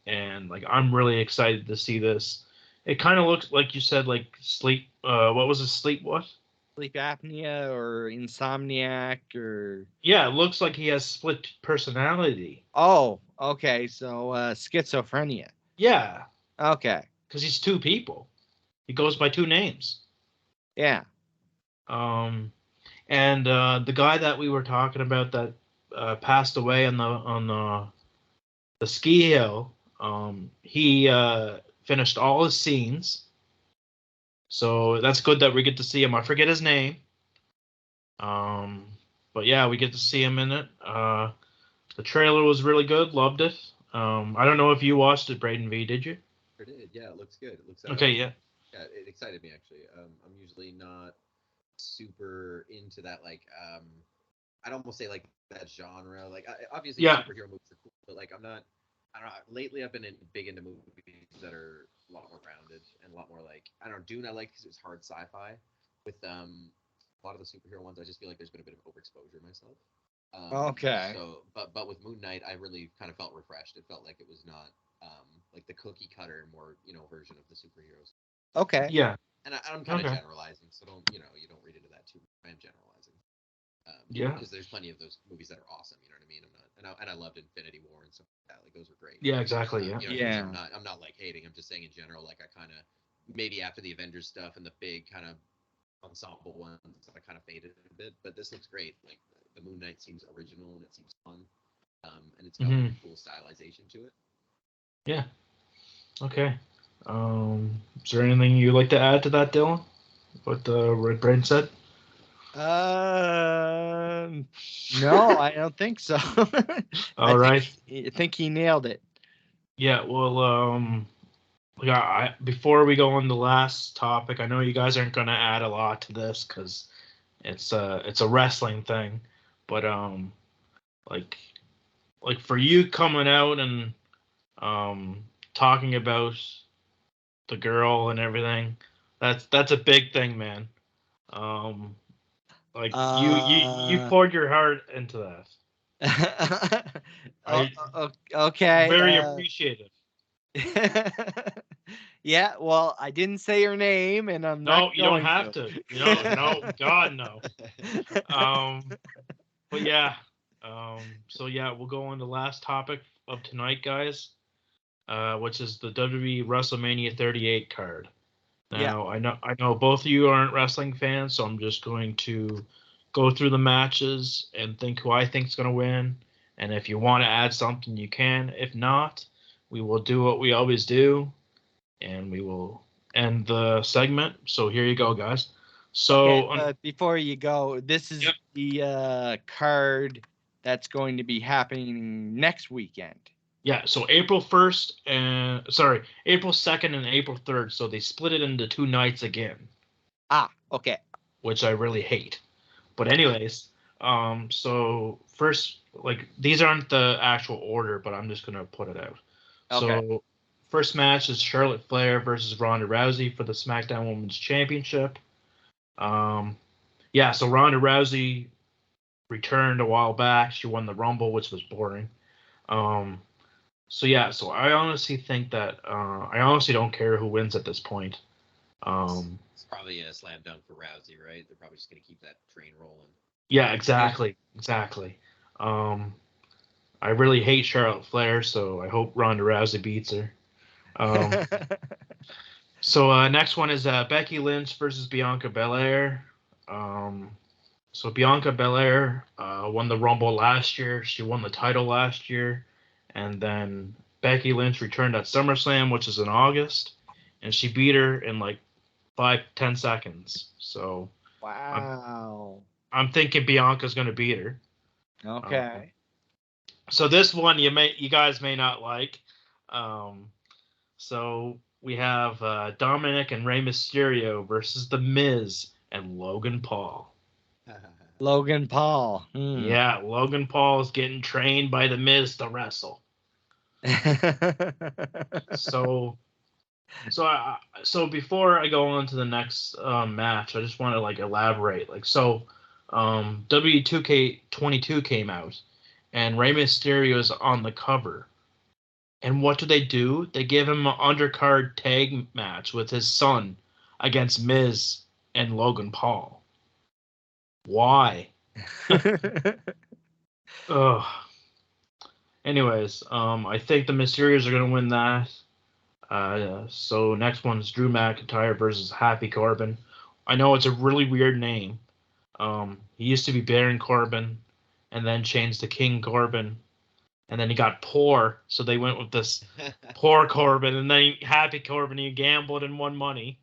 And like I'm really excited to see this. It kind of looks like you said, like sleep. What was it? Sleep what? Sleep apnea or insomniac or. Yeah, it looks like he has split personality. Oh, okay. So schizophrenia. Yeah. Okay. Because he's 2 people. He goes by 2 names. Yeah. And the guy that we were talking about that passed away on the ski hill, he finished all his scenes. So that's good that we get to see him. I forget his name. But yeah, we get to see him in it. The trailer was really good. Loved it. I don't know if you watched it, BraedenV. Did you? Sure did. Yeah, it looks good. It looks. Okay. Yeah. Yeah, it excited me actually. I'm usually not super into that. Like, I'd almost say like that genre. Like, obviously Yeah. superhero movies are cool, but like I'm not. I don't know. Lately, I've been big into movies that are a lot more grounded and a lot more like I don't know. Dune I like because it was hard sci-fi. With a lot of the superhero ones, I just feel like there's been a bit of overexposure myself. Okay. So, but with Moon Knight, I really kind of felt refreshed. It felt like it was not like the cookie cutter, more version of the superheroes. Okay. Yeah. And I'm kind of generalizing, so you don't read into that too. I am generalizing. Yeah. Because there's plenty of those movies that are awesome. You know what I mean? And I loved Infinity War and stuff like that. Like those were great. Yeah. Exactly. Yeah. You know, Yeah. I'm not like hating. I'm just saying in general. Like I kind of maybe after the Avengers stuff and the big kind of ensemble ones, I kind of faded a bit. But this looks great. Like the Moon Knight seems original and it seems fun, and it's got a cool stylization to it. Yeah. Okay. Is there anything you'd like to add to that, Dylan? What Braden said? No, I don't think so. All right. I think he nailed it. Yeah. Well, before we go on the last topic, I know you guys aren't going to add a lot to this because it's a wrestling thing, but like for you coming out and talking about the girl and everything, that's a big thing, man. Like you poured your heart into that. Okay. Very appreciative. Yeah, well, I didn't say her name, and I'm No, not you don't going have to. No, God, no. But yeah. So yeah, we'll go on the last topic of tonight, guys. Which is the WWE WrestleMania 38 card. Now, Yeah. I know both of you aren't wrestling fans, so I'm just going to go through the matches and think who I think is going to win. And if you want to add something, you can. If not, we will do what we always do, and we will end the segment. So here you go, guys. So Okay, before you go, this is the card that's going to be happening next weekend. Yeah, so April 2nd and April 3rd. So they split it into 2 nights again. Okay. Which I really hate. But anyways, so first, like, these aren't the actual order, but I'm just gonna put it out. Okay. So first match is Charlotte Flair versus Ronda Rousey for the SmackDown Women's Championship. So Ronda Rousey returned a while back. She won the Rumble, which was boring. So I honestly think that I honestly don't care who wins at this point. It's probably a slam dunk for Rousey, right? They're probably just gonna keep that train rolling. Yeah, exactly. I really hate Charlotte Flair, so I hope Ronda Rousey beats her. So next one is Becky Lynch versus Bianca Belair. So Bianca Belair won the Rumble last year. She won the title last year, and then Becky Lynch returned at SummerSlam, which is in August, and she beat her in like 5-10 seconds. So wow. I'm thinking Bianca's going to beat her. Okay. So this one you guys may not like. So we have Dominic and Rey Mysterio versus The Miz and Logan Paul. Logan Paul. Yeah, Logan Paul is getting trained by The Miz to wrestle. So before I go on to the next match, I just want to like elaborate. W2K22 came out, and Rey Mysterio is on the cover. And what do? They give him an undercard tag match with his son against Miz and Logan Paul. Why? Ugh. Anyways, I think the Mysterios are gonna win that. So next one's Drew McIntyre versus Happy Corbin. I know it's a really weird name. He used to be Baron Corbin, and then changed to King Corbin, and then he got poor, so they went with this poor Corbin, and then Happy Corbin. He gambled and won money.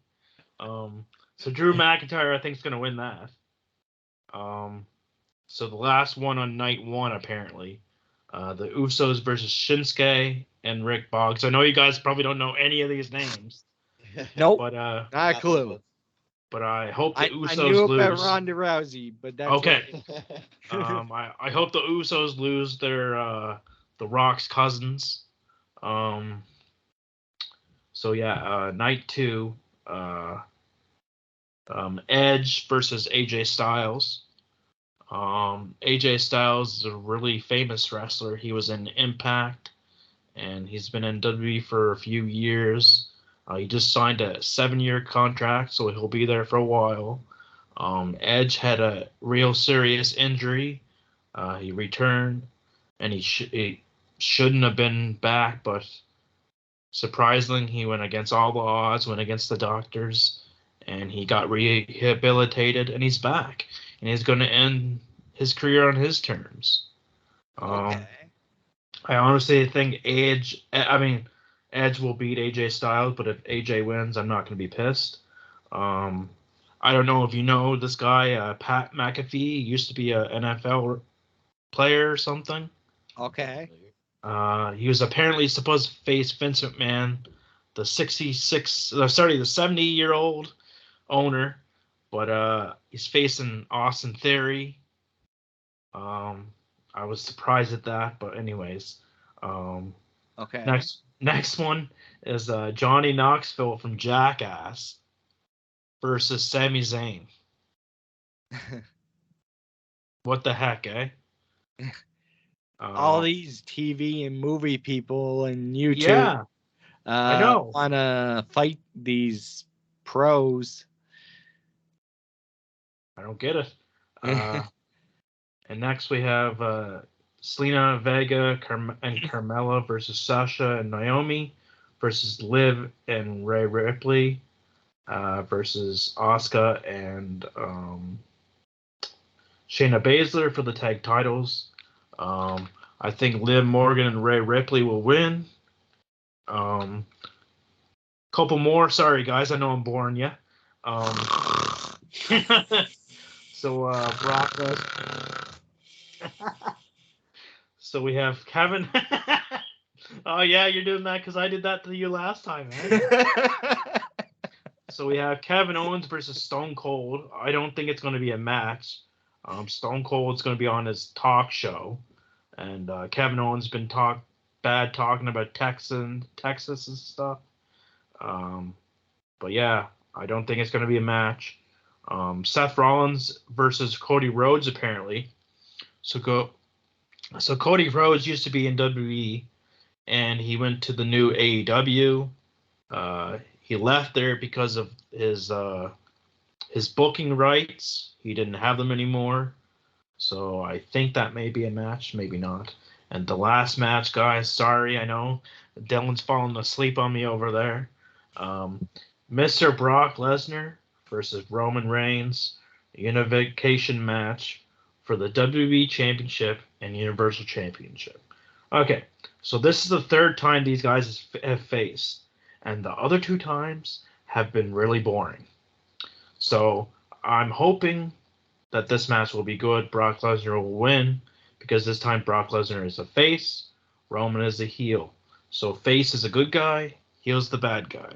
So Drew McIntyre, I think, is gonna win that. So the last one on night one, apparently, the Usos versus Shinsuke and Rick Boggs. I know you guys probably don't know any of these names. Nope. But not a clue. But I hope the Usos I knew lose. about Ronda Rousey, but that's okay. I hope the Usos lose their the Rock's cousins. So yeah, night two, Edge versus AJ Styles. AJ Styles is a really famous wrestler. He was in Impact, and he's been in WWE for a few years. He just signed a 7-year contract, so he'll be there for a while. Edge had a real serious injury. He returned, and he shouldn't have been back, but surprisingly, he went against all the odds, went against the doctors, and he got rehabilitated, and he's back. And he's going to end his career on his terms. Okay. I honestly think Edge will beat AJ Styles, but if AJ wins, I'm not going to be pissed. I don't know if you know this guy, Pat McAfee, used to be a NFL player or something. Okay. He was apparently supposed to face Vince McMahon, the 70-year-old owner, but he's facing Austin Theory. I was surprised at that, but anyways, Okay. next one is Johnny Knoxville from Jackass versus Sami Zayn. What the heck, eh? All these TV and movie people and YouTube Yeah, I know. want to fight these pros. I don't get it. And next we have Selena Vega and Carmella versus Sasha and Naomi versus Liv and Rhea Ripley versus Asuka and Shayna Baszler for the tag titles. I think Liv Morgan and Rhea Ripley will win. Couple more. Sorry, guys. I know I'm boring you. So Brock Lesnar. So we have Kevin. Oh yeah, you're doing that because I did that to you last time, man. So we have Kevin Owens versus Stone Cold. I don't think it's going to be a match. Stone Cold's going to be on his talk show, and Kevin Owens been talking about Texas and stuff. But yeah, I don't think it's going to be a match. Seth Rollins versus Cody Rhodes apparently. So Cody Rhodes used to be in WWE, and he went to the new AEW. He left there because of his booking rights. He didn't have them anymore. So I think that may be a match, maybe not. And the last match, guys, sorry, I know Dylan's falling asleep on me over there. Mr. Brock Lesnar versus Roman Reigns, a unification match for the WWE Championship and Universal Championship. Okay, so this is the third time these guys have faced, and the other two times have been really boring. So I'm hoping that this match will be good. Brock Lesnar will win because this time Brock Lesnar is a face, Roman is a heel. So face is a good guy, heel's the bad guy.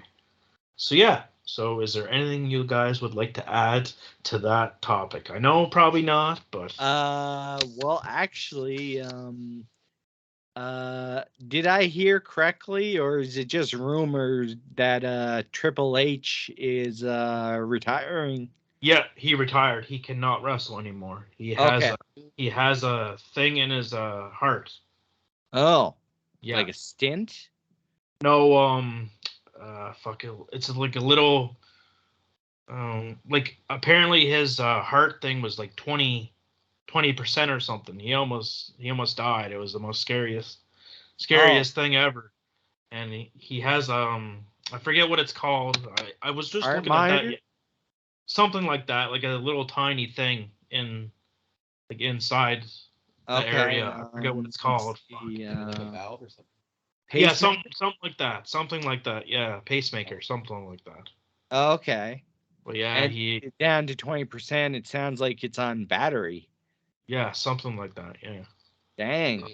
So yeah. So is there anything you guys would like to add to that topic? I know probably not, but well, actually, did I hear correctly, or is it just rumors that Triple H is retiring? yeah, he retired. He cannot wrestle anymore. He has a thing in his heart. Oh, Yeah. like a stint? No, fuck it. It's like a little, like apparently his heart thing was like 20% or something. He almost died. It was the most scariest thing ever. And he has I forget what it's called. I was just Heart looking monitor? at that. Something like that, like a little tiny thing inside the area. I forget what it's called. Like a valve or something. Yeah, something like that. Something like that. Yeah, pacemaker, something like that. Okay. But yeah, and down to 20%. It sounds like it's on battery. Yeah, something like that. Yeah. Dang.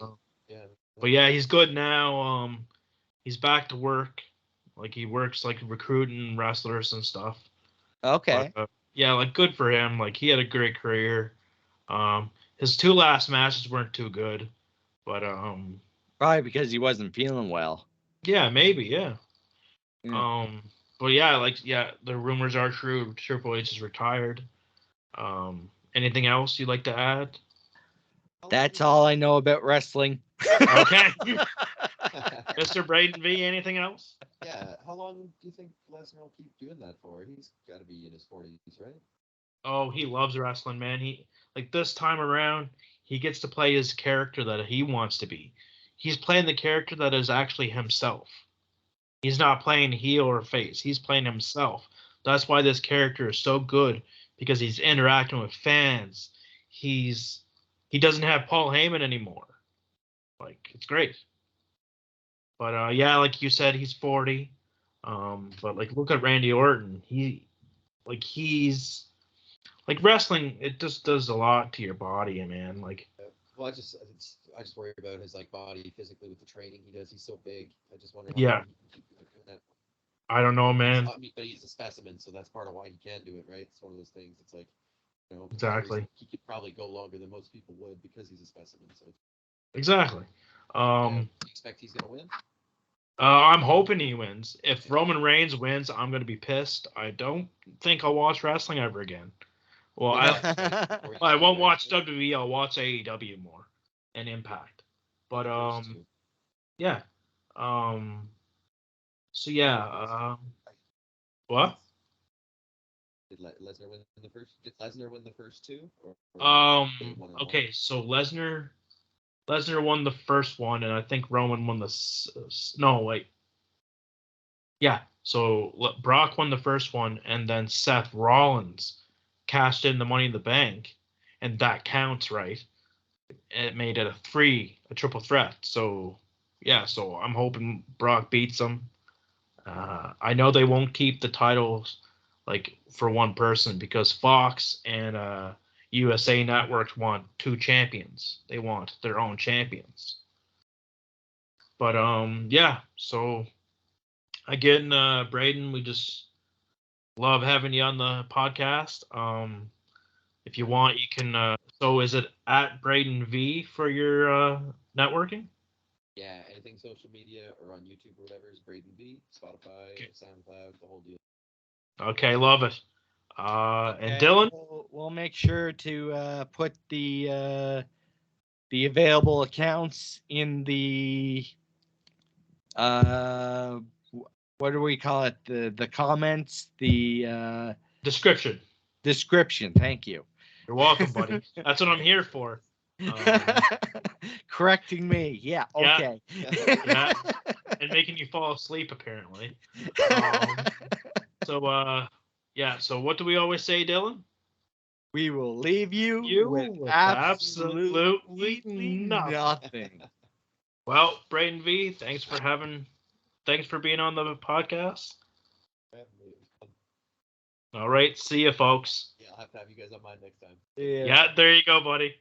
Yeah. But yeah, he's good now. He's back to work. Like he works like recruiting wrestlers and stuff. Okay. But, yeah, like good for him. Like he had a great career. His two last matches weren't too good, but probably because he wasn't feeling well. Yeah, maybe, yeah. Yeah. But yeah, the rumors are true. Triple H is retired. Anything else you'd like to add? That's all I know about wrestling. Okay. Mr. BraedenV, anything else? Yeah. How long do you think Lesnar will keep doing that for? He's got to be in his 40s, right? Oh, he loves wrestling, man. He this time around, he gets to play his character that he wants to be. He's playing the character that is actually himself. He's not playing heel or face. He's playing himself. That's why this character is so good, because he's interacting with fans. He's he doesn't have Paul Heyman anymore. Like, it's great. But yeah, like you said, he's 40. But like, look at Randy Orton. He's like wrestling. It just does a lot to your body, man. Like, Well, I just worry about his like body physically with the training he does. He's so big. I just wonder how Yeah. long he can keep doing that. I don't know, man. I mean, but he's a specimen, so that's part of why he can do it, right? It's one of those things. It's like, Exactly. he could probably go longer than most people would because he's a specimen. So Exactly. do you expect he's gonna win? I'm hoping he wins. If Roman Reigns wins, I'm gonna be pissed. I don't think I'll watch wrestling ever again. Well, I won't watch WWE. I'll watch AEW more and Impact. But yeah. So yeah. What? Did Lesnar win the first? Did Lesnar win the first two? Or Okay, so Lesnar won the first one, and I think Roman won no, wait. Yeah, so Brock won the first one, and then Seth Rollins cashed in the Money in the Bank, and that counts, right? It made it a triple threat. So yeah, so I'm hoping Brock beats him. I know they won't keep the titles like for one person because Fox and USA Network want two champions. They want their own champions. But yeah, so again, Braeden, we just love having you on the podcast. If you want, you can. So is it at BraedenV for your networking? Yeah, anything social media or on YouTube or whatever is BraedenV, Spotify, SoundCloud, the whole deal. Okay, love it. And Dylan, we'll make sure to put the available accounts in the what do we call it? The comments, the description. Description. Thank you. You're welcome, buddy. That's what I'm here for. Correcting me. Yeah. Okay. Yeah. And making you fall asleep, apparently. Yeah. So what do we always say, Dylan? We will leave you with absolutely nothing. Well, BraedenV, thanks for being on the podcast. All right. See you, folks. Yeah, I'll have to have you guys on mine next time. Yeah, there you go, buddy.